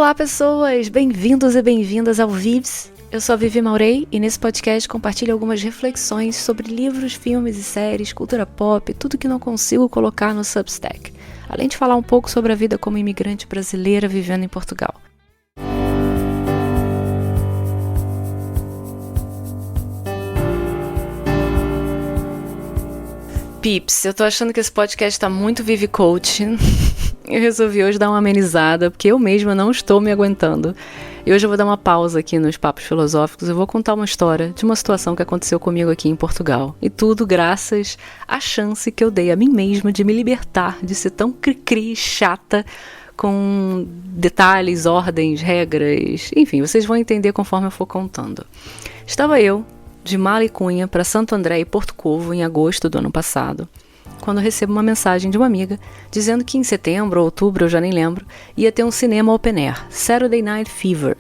Olá pessoas, bem-vindos e bem-vindas ao Vives. Eu sou a Vivi Maurei e nesse podcast compartilho algumas reflexões sobre livros, filmes e séries, cultura pop, tudo que não consigo colocar no Substack. Além de falar um pouco sobre a vida como imigrante brasileira vivendo em Portugal. Pips, eu tô achando que esse podcast tá muito Vivi Coaching. Eu resolvi hoje dar uma amenizada, porque eu mesma não estou me aguentando. E hoje eu vou dar uma pausa aqui nos papos filosóficos. Eu vou contar uma história de uma situação que aconteceu comigo aqui em Portugal. E tudo graças à chance que eu dei a mim mesma de me libertar de ser tão cri-cri, chata, com detalhes, ordens, regras. Enfim, vocês vão entender conforme eu for contando. Estava eu de mala e cunha para Santo André e Porto Covo em agosto do ano passado, quando eu recebo uma mensagem de uma amiga dizendo que em setembro ou outubro, eu já nem lembro, ia ter um cinema open air, Saturday Night Fever.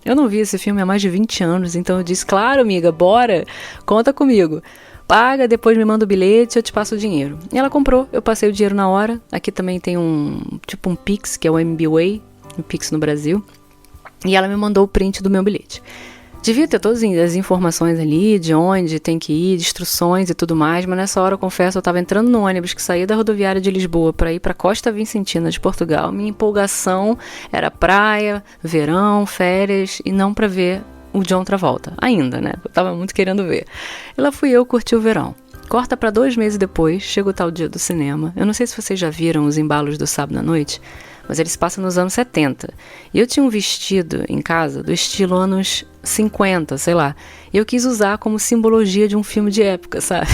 Eu não vi esse filme há mais de 20 anos, então eu disse, claro amiga, bora, conta comigo. Paga, depois me manda o bilhete, eu te passo o dinheiro. E ela comprou, eu passei o dinheiro na hora. Aqui também tem um Pix, que é o MBWay, um Pix no Brasil. E ela me mandou o print do meu bilhete. Devia ter todas as informações ali, de onde tem que ir, de instruções e tudo mais, mas nessa hora, eu confesso, eu estava entrando no ônibus que saía da rodoviária de Lisboa para ir para Costa Vicentina de Portugal. Minha empolgação era praia, verão, férias e não para ver o John Travolta. Ainda, né? Eu estava muito querendo ver. E lá fui eu curtir o verão. Corta para 2 meses depois, chega o tal dia do cinema. Eu não sei se vocês já viram os embalos do sábado à noite, mas eles passam nos anos 70. E eu tinha um vestido em casa do estilo anos 50, sei lá. E eu quis usar como simbologia de um filme de época, sabe?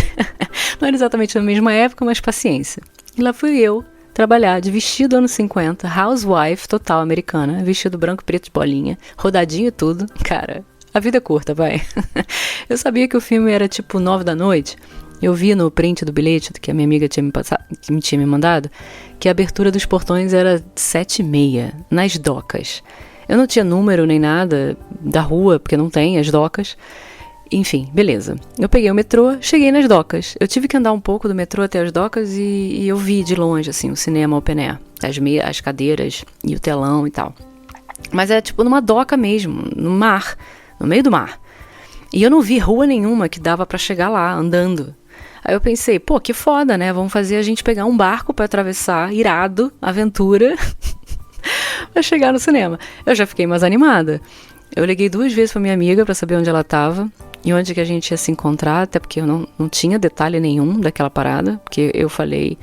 Não era exatamente na mesma época, mas paciência. E lá fui eu trabalhar de vestido anos 50, housewife total americana, vestido branco, preto de bolinha, rodadinho e tudo. Cara, a vida é curta, vai. Eu sabia que o filme era tipo 9 da noite. Eu vi no print do bilhete que a minha amiga tinha me mandado que a abertura dos portões era 7h30, nas docas. Eu não tinha número nem nada da rua, porque não tem as docas. Enfim, beleza. Eu peguei o metrô, cheguei nas docas. Eu tive que andar um pouco do metrô até as docas e eu vi de longe, assim, o cinema open air. As cadeiras e o telão e tal. Mas é tipo numa doca mesmo, no mar, no meio do mar. E eu não vi rua nenhuma que dava pra chegar lá, andando. Aí eu pensei, pô, que foda, né? Vamos fazer a gente pegar um barco pra atravessar, irado, aventura, pra chegar no cinema. Eu já fiquei mais animada. Eu liguei 2 vezes pra minha amiga pra saber onde ela tava e onde que a gente ia se encontrar, até porque eu não tinha detalhe nenhum daquela parada, porque eu falei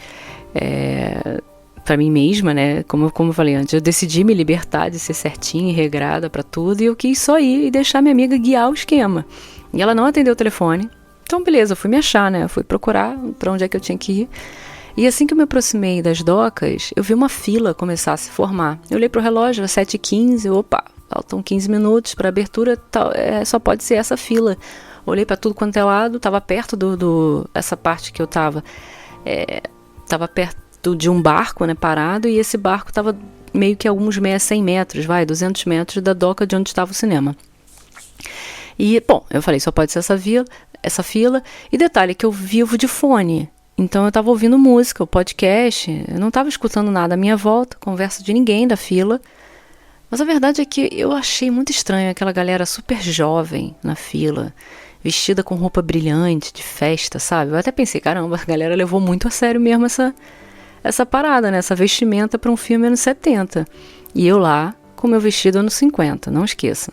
pra mim mesma, né? Como eu falei antes, eu decidi me libertar de ser certinha e regrada pra tudo e eu quis só ir e deixar minha amiga guiar o esquema. E ela não atendeu o telefone. Então, beleza, eu fui me achar, né? Eu fui procurar pra onde é que eu tinha que ir. E assim que eu me aproximei das docas, eu vi uma fila começar a se formar. Eu olhei pro relógio, era 7h15, opa, faltam 15 minutos pra abertura, só pode ser essa fila. Olhei pra tudo quanto é lado, tava perto essa parte que eu tava perto de um barco, né, parado, e esse barco tava meio que a alguns 100 metros, 200 metros da doca de onde estava o cinema. E, bom, eu falei, só pode ser essa fila. E detalhe, que eu vivo de fone. Então eu tava ouvindo música, o podcast. Eu não tava escutando nada à minha volta, conversa de ninguém da fila. Mas a verdade é que eu achei muito estranho aquela galera super jovem na fila, vestida com roupa brilhante, de festa, sabe? Eu até pensei, caramba, a galera levou muito a sério mesmo essa parada, né? Essa vestimenta para um filme anos 70. E eu lá com meu vestido anos 50, não esqueça.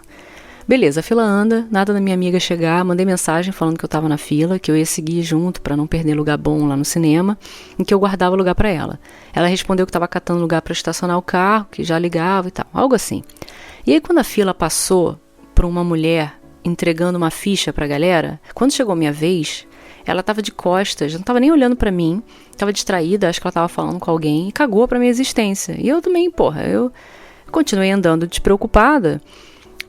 Beleza, a fila anda, nada da minha amiga chegar, mandei mensagem falando que eu tava na fila, que eu ia seguir junto pra não perder lugar bom lá no cinema, e que eu guardava lugar pra ela. Ela respondeu que tava catando lugar pra estacionar o carro, que já ligava e tal, algo assim. E aí quando a fila passou pra uma mulher entregando uma ficha pra galera, quando chegou a minha vez, ela tava de costas, não tava nem olhando pra mim, tava distraída, acho que ela tava falando com alguém, e cagou pra minha existência. E eu também, eu continuei andando despreocupada,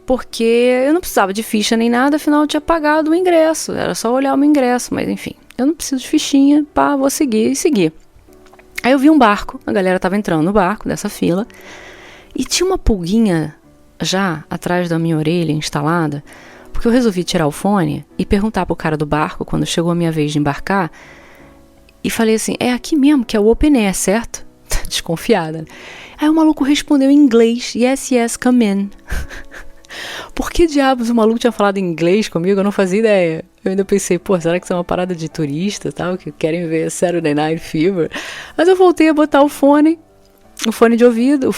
porque eu não precisava de ficha nem nada, afinal eu tinha pagado o ingresso, era só olhar o meu ingresso, mas enfim, eu não preciso de fichinha, vou seguir e seguir. Aí eu vi um barco, a galera tava entrando no barco dessa fila, e tinha uma pulguinha já atrás da minha orelha instalada, porque eu resolvi tirar o fone e perguntar pro cara do barco, quando chegou a minha vez de embarcar, e falei assim, é aqui mesmo que é o Open Air, certo? Desconfiada. Aí o maluco respondeu em inglês, yes, yes, come in. Por que diabos o maluco tinha falado em inglês comigo? Eu não fazia ideia. Eu ainda pensei, pô, será que isso é uma parada de turista, tal, que querem ver Saturday Night Fever? Mas eu voltei a botar o fone de ouvido, o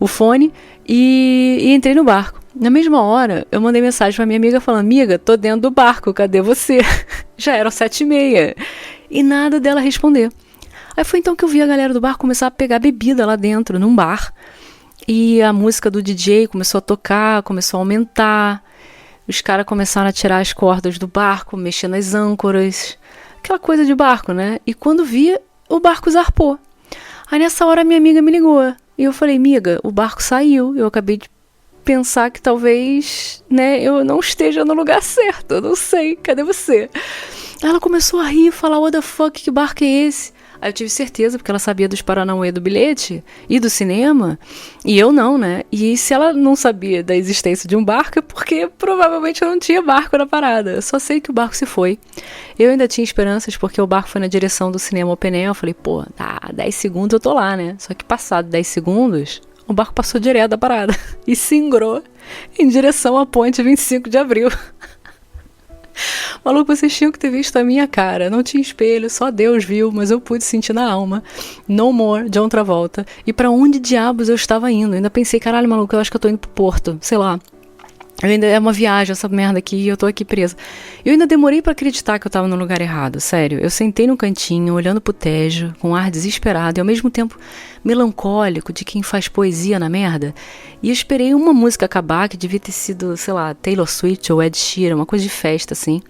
fone e entrei no barco. Na mesma hora, eu mandei mensagem pra minha amiga falando, amiga, tô dentro do barco, cadê você? Já eram 7h30. E nada dela responder. Aí foi então que eu vi a galera do barco começar a pegar bebida lá dentro, num bar. E a música do DJ começou a tocar, começou a aumentar. Os caras começaram a tirar as cordas do barco, mexer nas âncoras. Aquela coisa de barco, né? E quando via, o barco zarpou. Aí nessa hora minha amiga me ligou. E eu falei, amiga, o barco saiu. Eu acabei de pensar que talvez, né, eu não esteja no lugar certo. Eu não sei, cadê você? Aí ela começou a rir, falar, what the fuck, que barco é esse? Aí eu tive certeza, porque ela sabia dos paranauê do bilhete e do cinema, e eu não, né? E se ela não sabia da existência de um barco, é porque provavelmente não tinha barco na parada. Eu só sei que o barco se foi. Eu ainda tinha esperanças, porque o barco foi na direção do cinema Open Air. Eu falei, pô, tá, 10 segundos eu tô lá, né? Só que passado 10 segundos, o barco passou direto da parada e singrou em direção à ponte 25 de abril. Maluco, vocês tinham que ter visto a minha cara. Não tinha espelho, só Deus viu, mas eu pude sentir na alma. No More, John Travolta. E pra onde diabos eu estava indo? Eu ainda pensei, caralho, maluco, eu acho que eu tô indo pro Porto. Sei lá. É uma viagem, essa merda aqui, e eu tô aqui presa. Eu ainda demorei pra acreditar que eu tava no lugar errado, sério. Eu sentei no cantinho, olhando pro Tejo, com um ar desesperado e ao mesmo tempo melancólico de quem faz poesia na merda. E eu esperei uma música acabar, que devia ter sido, sei lá, Taylor Swift ou Ed Sheeran, uma coisa de festa, assim.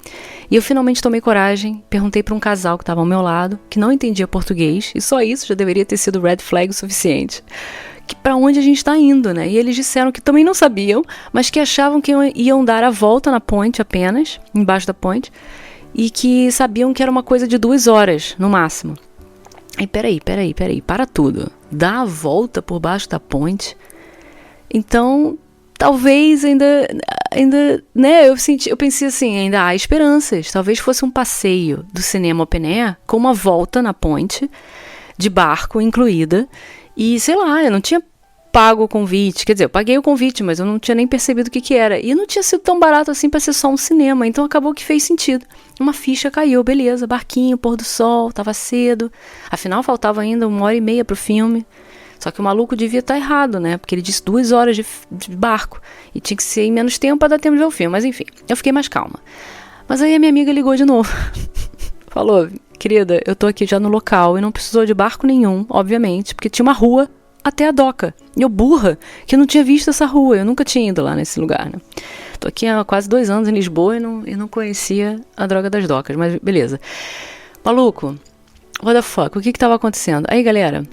E eu finalmente tomei coragem, perguntei pra um casal que tava ao meu lado, que não entendia português, e só isso já deveria ter sido red flag o suficiente. Que para onde a gente está indo, né? E eles disseram que também não sabiam, mas que achavam que iam dar a volta na ponte apenas, embaixo da ponte, e que sabiam que era uma coisa de 2 horas, no máximo. E peraí, para tudo. Dar a volta por baixo da ponte? Então, talvez ainda, né? Eu pensei assim, ainda há esperanças. Talvez fosse um passeio do cinema Open Air com uma volta na ponte, de barco incluída. E, sei lá, eu não tinha pago o convite. Quer dizer, eu paguei o convite, mas eu não tinha nem percebido o que era. E não tinha sido tão barato assim pra ser só um cinema. Então acabou que fez sentido. Uma ficha caiu, beleza. Barquinho, pôr do sol, tava cedo. Afinal, faltava ainda 1h30 pro filme. Só que o maluco devia estar errado, né? Porque ele disse 2 horas de barco. E tinha que ser em menos tempo pra dar tempo de ver o filme. Mas enfim, eu fiquei mais calma. Mas aí a minha amiga ligou de novo. Falou, querida, eu tô aqui já no local e não precisou de barco nenhum, obviamente, porque tinha uma rua até a doca. E eu burra, que eu não tinha visto essa rua, eu nunca tinha ido lá nesse lugar, né? Tô aqui há quase 2 anos em Lisboa e não conhecia a droga das docas, mas beleza. Maluco, what the fuck, o que tava acontecendo? Aí, galera,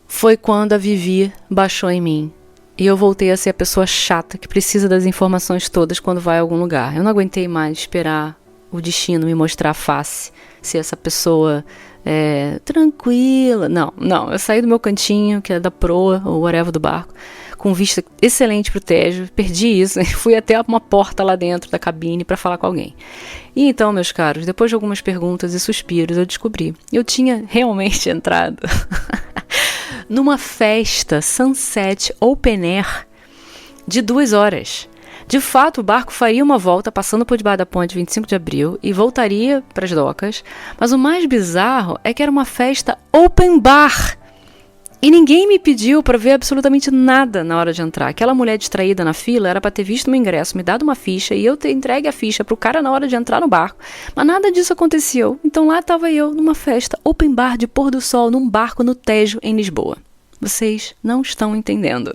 foi quando a Vivi baixou em mim. E eu voltei a ser a pessoa chata que precisa das informações todas quando vai a algum lugar. Eu não aguentei mais esperar o destino me mostrar a face, se essa pessoa é tranquila. Não, eu saí do meu cantinho, que é da proa, ou whatever do barco, com vista excelente pro Tejo, perdi isso, fui até uma porta lá dentro da cabine para falar com alguém. E então, meus caros, depois de algumas perguntas e suspiros, eu descobri, eu tinha realmente entrado numa festa Sunset Open Air de 2 horas. De fato, o barco faria uma volta passando por debaixo da ponte 25 de abril e voltaria para as docas, mas o mais bizarro é que era uma festa open bar. E ninguém me pediu para ver absolutamente nada na hora de entrar. Aquela mulher distraída na fila era para ter visto meu ingresso, me dado uma ficha e eu ter entregue a ficha pro cara na hora de entrar no barco. Mas nada disso aconteceu. Então lá estava eu numa festa open bar de pôr do sol num barco no Tejo, em Lisboa. Vocês não estão entendendo.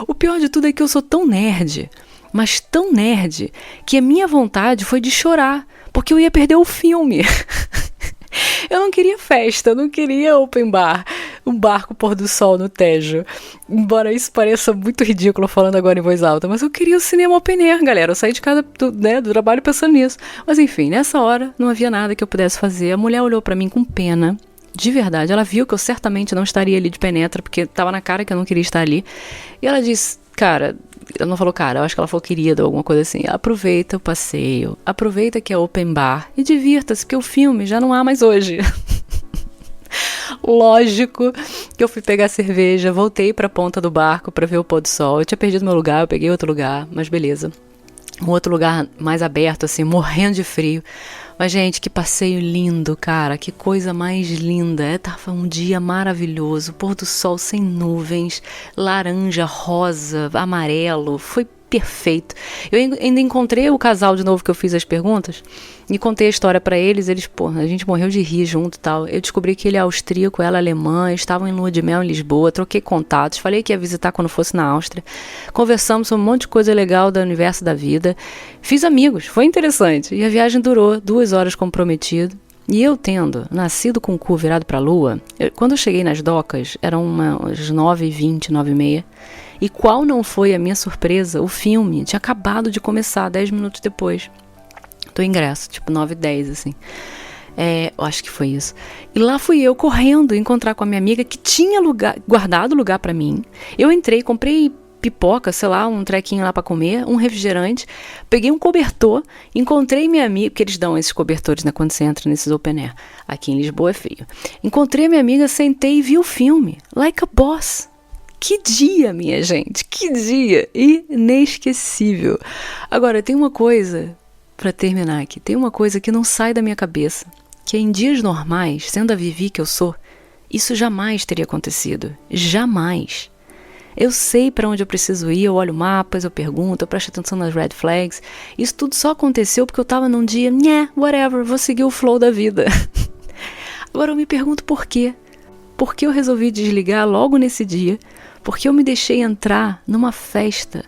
O pior de tudo é que eu sou tão nerd, mas tão nerd, que a minha vontade foi de chorar, porque eu ia perder o filme. Eu não queria festa, eu não queria open bar, um barco pôr do sol no Tejo. Embora isso pareça muito ridículo falando agora em voz alta, mas eu queria o cinema open air, galera. Eu saí de casa do trabalho pensando nisso. Mas enfim, nessa hora não havia nada que eu pudesse fazer. A mulher olhou pra mim com pena. De verdade, ela viu que eu certamente não estaria ali de penetra, porque tava na cara que eu não queria estar ali. E ela disse, cara, ela não falou cara, eu acho que ela falou querida ou alguma coisa assim. Aproveita o passeio, aproveita que é open bar e divirta-se, porque o filme já não há mais hoje. Lógico que eu fui pegar cerveja, voltei pra ponta do barco pra ver o pôr do sol. Eu tinha perdido meu lugar, eu peguei outro lugar, mas beleza. Um outro lugar mais aberto, assim, morrendo de frio. Mas, gente, que passeio lindo, cara. Que coisa mais linda. Tava um dia maravilhoso. Pôr do sol sem nuvens, laranja, rosa, amarelo. Foi perfeito. Eu ainda encontrei o casal de novo que eu fiz as perguntas e contei a história pra eles. Eles, pô, a gente morreu de rir junto e tal. Eu descobri que ele é austríaco, ela é alemã, estavam em lua de mel em Lisboa, troquei contatos, falei que ia visitar quando fosse na Áustria. Conversamos sobre um monte de coisa legal do universo da vida. Fiz amigos, foi interessante. E a viagem durou 2 horas como prometido. E eu tendo nascido com o cu virado pra lua, quando eu cheguei nas docas, eram umas 9h20, 9h30. E qual não foi a minha surpresa? O filme tinha acabado de começar, 10 minutos depois do ingresso, tipo 9h10, assim. Eu acho que foi isso. E lá fui eu correndo encontrar com a minha amiga que tinha guardado lugar pra mim. Eu entrei, comprei pipoca, sei lá, um trequinho lá pra comer, um refrigerante, peguei um cobertor, encontrei minha amiga, porque eles dão esses cobertores, né, quando você entra nesses open air. Aqui em Lisboa é frio. Encontrei minha amiga, sentei e vi o filme. Like a Boss. Que dia, minha gente, que dia inesquecível. Agora, tem uma coisa, pra terminar aqui, tem uma coisa que não sai da minha cabeça, que em dias normais, sendo a Vivi que eu sou, isso jamais teria acontecido. Jamais. Eu sei pra onde eu preciso ir, eu olho mapas, eu pergunto, eu presto atenção nas red flags. Isso tudo só aconteceu porque eu tava num dia, whatever, vou seguir o flow da vida. Agora eu me pergunto por quê. Por que eu resolvi desligar logo nesse dia? Porque eu me deixei entrar numa festa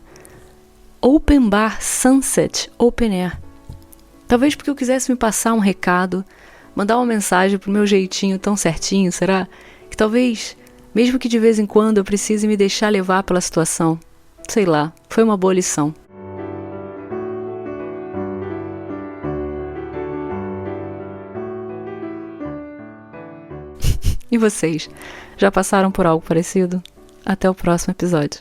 Open Bar Sunset Open Air. Talvez porque eu quisesse me passar um recado, mandar uma mensagem pro meu jeitinho tão certinho, será? Que talvez, mesmo que de vez em quando eu precise me deixar levar pela situação. Sei lá, foi uma boa lição. E vocês, já passaram por algo parecido? Até o próximo episódio.